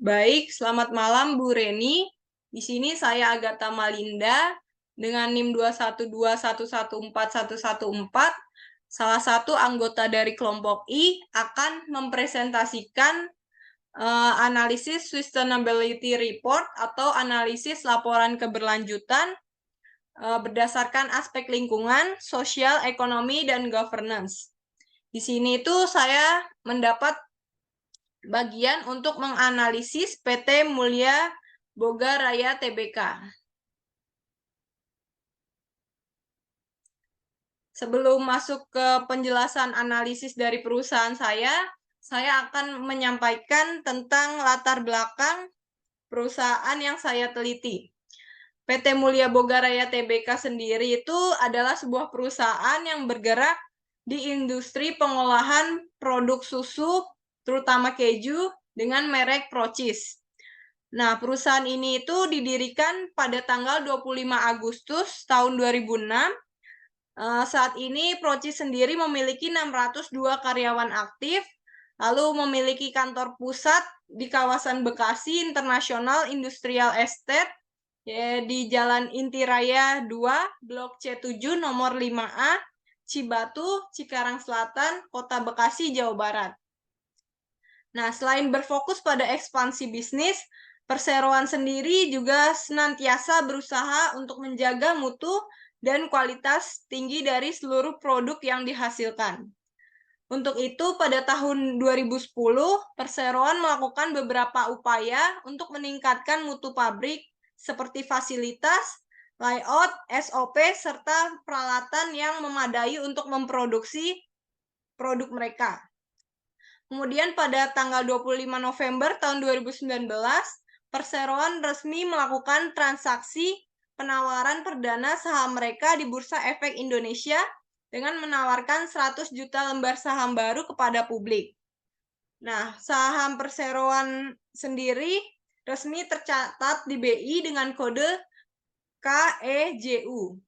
Baik, selamat malam Bu Reni. Di sini saya Agatha Malinda dengan NIM 212114114. Salah satu anggota dari kelompok I akan mempresentasikan analisis sustainability report atau analisis laporan keberlanjutan berdasarkan aspek lingkungan, sosial, ekonomi, dan governance. Di sini itu saya mendapat bagian untuk menganalisis PT Mulia Boga Raya Tbk. Sebelum masuk ke penjelasan analisis dari perusahaan saya akan menyampaikan tentang latar belakang perusahaan yang saya teliti. PT Mulia Boga Raya Tbk sendiri itu adalah sebuah perusahaan yang bergerak di industri pengolahan produk susu, terutama keju, dengan merek Procis. Nah, perusahaan ini itu didirikan pada tanggal 25 Agustus tahun 2006. Saat ini Procis sendiri memiliki 602 karyawan aktif, lalu memiliki kantor pusat di kawasan Bekasi International Industrial Estate, di Jalan Inti Raya 2, Blok C7, nomor 5A, Cibatu, Cikarang Selatan, Kota Bekasi, Jawa Barat. Nah, selain berfokus pada ekspansi bisnis, perseroan sendiri juga senantiasa berusaha untuk menjaga mutu dan kualitas tinggi dari seluruh produk yang dihasilkan. Untuk itu, pada tahun 2010, perseroan melakukan beberapa upaya untuk meningkatkan mutu pabrik seperti fasilitas, layout, SOP, serta peralatan yang memadai untuk memproduksi produk mereka. Kemudian pada tanggal 25 November tahun 2019, perseroan resmi melakukan transaksi penawaran perdana saham mereka di Bursa Efek Indonesia dengan menawarkan 100 juta lembar saham baru kepada publik. Nah, saham perseroan sendiri resmi tercatat di BI dengan kode KEJU.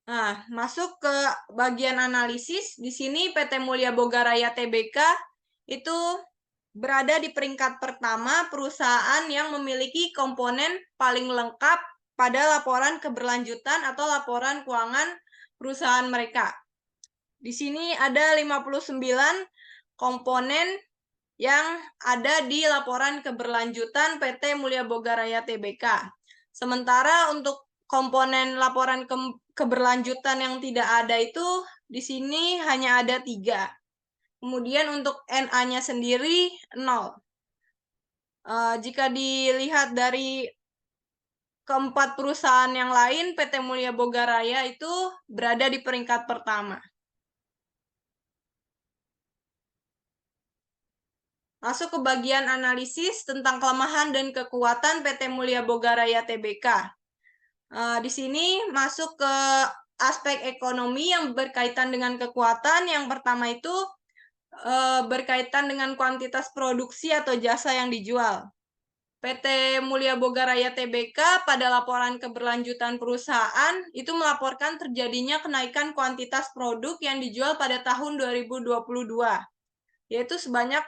Nah, masuk ke bagian analisis. Di sini PT Mulia Boga Raya Tbk itu berada di peringkat pertama perusahaan yang memiliki komponen paling lengkap pada laporan keberlanjutan atau laporan keuangan perusahaan mereka. Di sini ada 59 komponen yang ada di laporan keberlanjutan PT Mulia Boga Raya Tbk. Sementara untuk komponen laporan keberlanjutan yang tidak ada itu di sini hanya ada 3. Kemudian untuk NA-nya sendiri 0. Jika dilihat dari keempat perusahaan yang lain, PT Mulia Boga Raya itu berada di peringkat pertama. Masuk ke bagian analisis tentang kelemahan dan kekuatan PT Mulia Boga Raya Tbk. Di sini masuk ke aspek ekonomi yang berkaitan dengan kekuatan. Yang pertama itu berkaitan dengan kuantitas produksi atau jasa yang dijual. PT Mulia Boga Raya Tbk pada laporan keberlanjutan perusahaan itu melaporkan terjadinya kenaikan kuantitas produk yang dijual pada tahun 2022, yaitu sebanyak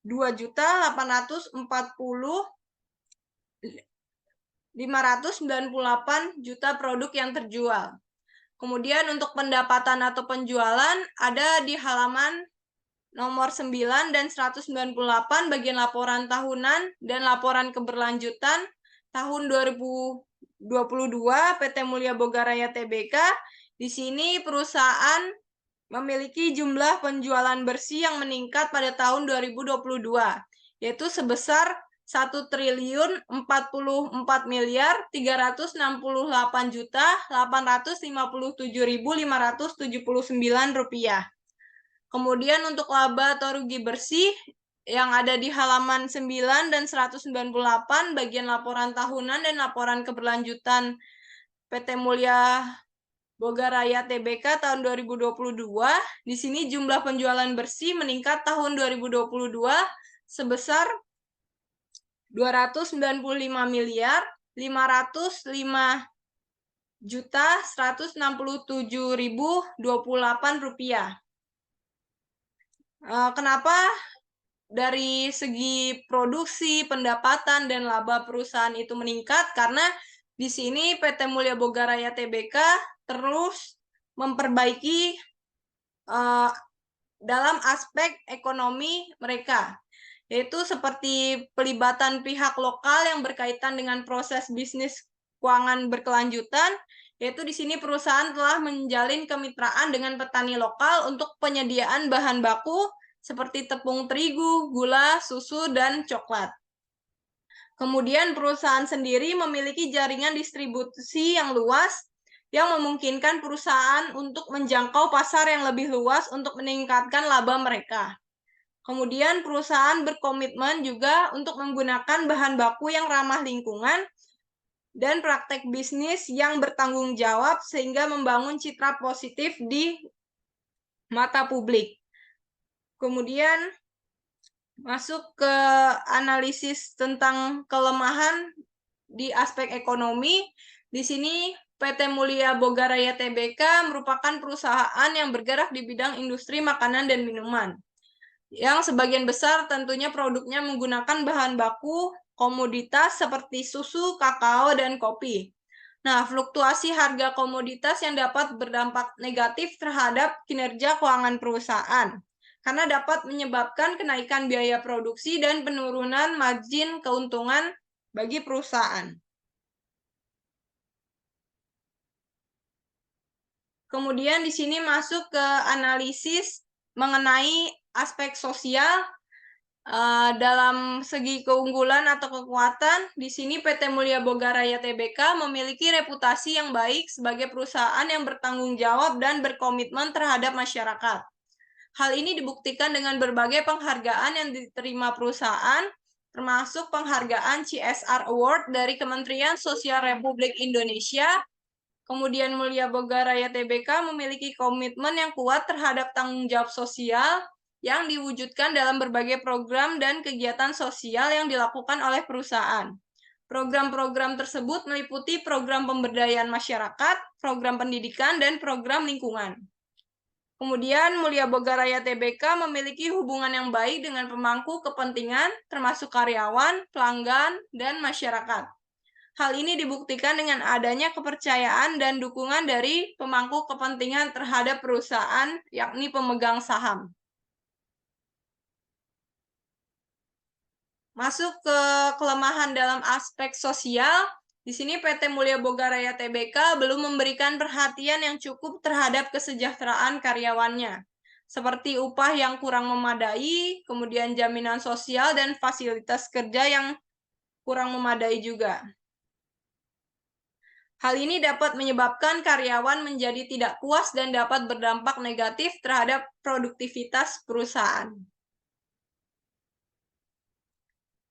2.840.598 juta produk yang terjual. Kemudian untuk pendapatan atau penjualan ada di halaman nomor 9 dan 198 bagian laporan tahunan dan laporan keberlanjutan tahun 2022 PT Mulia Boga Raya Tbk. Di sini perusahaan memiliki jumlah penjualan bersih yang meningkat pada tahun 2022, yaitu sebesar 1.044.368.857.579 rupiah. Kemudian untuk laba atau rugi bersih yang ada di halaman 9 dan 198 bagian laporan tahunan dan laporan keberlanjutan PT Mulia Boga Raya Tbk tahun 2022, di sini jumlah penjualan bersih meningkat tahun 2022 sebesar 295.505.167.028 rupiah. Kenapa dari segi produksi, pendapatan, dan laba perusahaan itu meningkat karena di sini PT Mulia Boga Raya Tbk terus memperbaiki dalam aspek ekonomi mereka, yaitu seperti pelibatan pihak lokal yang berkaitan dengan proses bisnis keuangan berkelanjutan, yaitu di sini perusahaan telah menjalin kemitraan dengan petani lokal untuk penyediaan bahan baku seperti tepung terigu, gula, susu, dan coklat. Kemudian perusahaan sendiri memiliki jaringan distribusi yang luas yang memungkinkan perusahaan untuk menjangkau pasar yang lebih luas untuk meningkatkan laba mereka. Kemudian perusahaan berkomitmen juga untuk menggunakan bahan baku yang ramah lingkungan dan praktek bisnis yang bertanggung jawab sehingga membangun citra positif di mata publik. Kemudian masuk ke analisis tentang kelemahan di aspek ekonomi. Di sini PT Mulia Boga Raya Tbk merupakan perusahaan yang bergerak di bidang industri makanan dan minuman, yang sebagian besar tentunya produknya menggunakan bahan baku komoditas seperti susu, kakao, dan kopi. Nah, fluktuasi harga komoditas yang dapat berdampak negatif terhadap kinerja keuangan perusahaan, karena dapat menyebabkan kenaikan biaya produksi dan penurunan margin keuntungan bagi perusahaan. Kemudian di sini masuk ke analisis mengenai aspek sosial. Dalam segi keunggulan atau kekuatan, di sini PT Mulia Boga Raya Tbk memiliki reputasi yang baik sebagai perusahaan yang bertanggung jawab dan berkomitmen terhadap masyarakat. Hal ini dibuktikan dengan berbagai penghargaan yang diterima perusahaan, termasuk penghargaan CSR Award dari Kementerian Sosial Republik Indonesia. Kemudian Mulia Boga Raya Tbk memiliki komitmen yang kuat terhadap tanggung jawab sosial yang diwujudkan dalam berbagai program dan kegiatan sosial yang dilakukan oleh perusahaan. Program-program tersebut meliputi program pemberdayaan masyarakat, program pendidikan, dan program lingkungan. Kemudian Mulia Boga Raya Tbk memiliki hubungan yang baik dengan pemangku kepentingan, termasuk karyawan, pelanggan, dan masyarakat. Hal ini dibuktikan dengan adanya kepercayaan dan dukungan dari pemangku kepentingan terhadap perusahaan, yakni pemegang saham. Masuk ke kelemahan dalam aspek sosial, di sini PT Mulia Boga Raya Tbk belum memberikan perhatian yang cukup terhadap kesejahteraan karyawannya, seperti upah yang kurang memadai, kemudian jaminan sosial dan fasilitas kerja yang kurang memadai juga. Hal ini dapat menyebabkan karyawan menjadi tidak puas dan dapat berdampak negatif terhadap produktivitas perusahaan.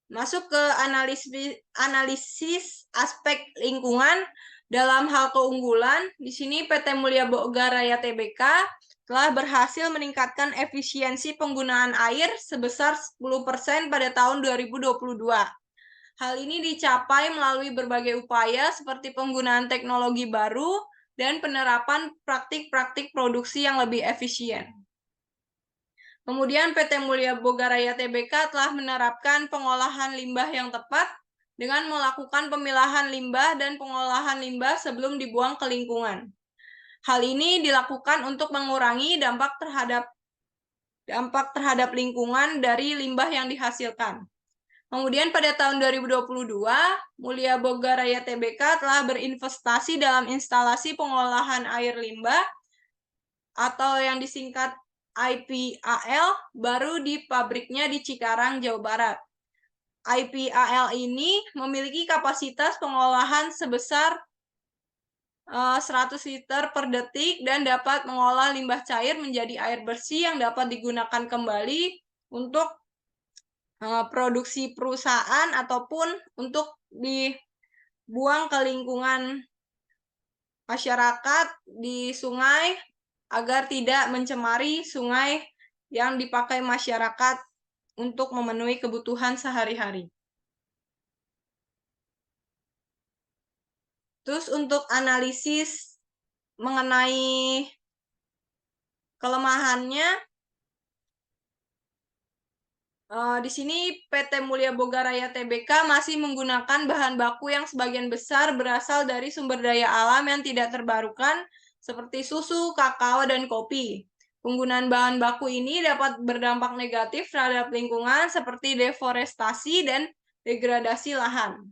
Masuk ke analisis aspek lingkungan dalam hal keunggulan. Di sini PT Mulia Boga Raya Tbk telah berhasil meningkatkan efisiensi penggunaan air sebesar 10% pada tahun 2022. Hal ini dicapai melalui berbagai upaya seperti penggunaan teknologi baru dan penerapan praktik-praktik produksi yang lebih efisien. Kemudian PT Mulia Boga Raya Tbk telah menerapkan pengolahan limbah yang tepat dengan melakukan pemilahan limbah dan pengolahan limbah sebelum dibuang ke lingkungan. Hal ini dilakukan untuk mengurangi dampak terhadap lingkungan dari limbah yang dihasilkan. Kemudian pada tahun 2022, Mulia Boga Raya Tbk telah berinvestasi dalam instalasi pengolahan air limbah atau yang disingkat IPAL baru di pabriknya di Cikarang, Jawa Barat. IPAL ini memiliki kapasitas pengolahan sebesar 100 liter per detik dan dapat mengolah limbah cair menjadi air bersih yang dapat digunakan kembali untuk produksi perusahaan ataupun untuk dibuang ke lingkungan masyarakat di sungai agar tidak mencemari sungai yang dipakai masyarakat untuk memenuhi kebutuhan sehari-hari. Terus untuk analisis mengenai kelemahannya, Di sini PT Mulia Boga Raya Tbk masih menggunakan bahan baku yang sebagian besar berasal dari sumber daya alam yang tidak terbarukan seperti susu, kakao, dan kopi. Penggunaan bahan baku ini dapat berdampak negatif terhadap lingkungan seperti deforestasi dan degradasi lahan.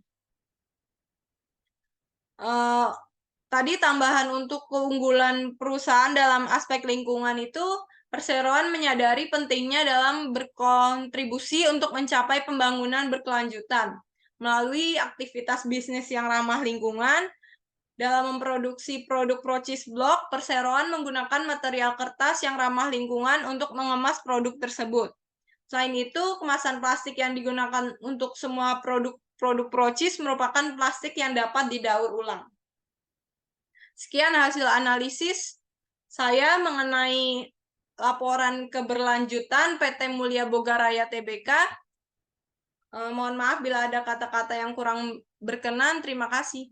Tadi tambahan untuk keunggulan perusahaan dalam aspek lingkungan itu, perseroan menyadari pentingnya dalam berkontribusi untuk mencapai pembangunan berkelanjutan melalui aktivitas bisnis yang ramah lingkungan. Dalam memproduksi produk Procis Block, perseroan menggunakan material kertas yang ramah lingkungan untuk mengemas produk tersebut. Selain itu, kemasan plastik yang digunakan untuk semua produk Procis merupakan plastik yang dapat didaur ulang. Sekian hasil analisis saya mengenai laporan keberlanjutan PT Mulia Boga Raya Tbk. Mohon maaf bila ada kata-kata yang kurang berkenan. Terima kasih.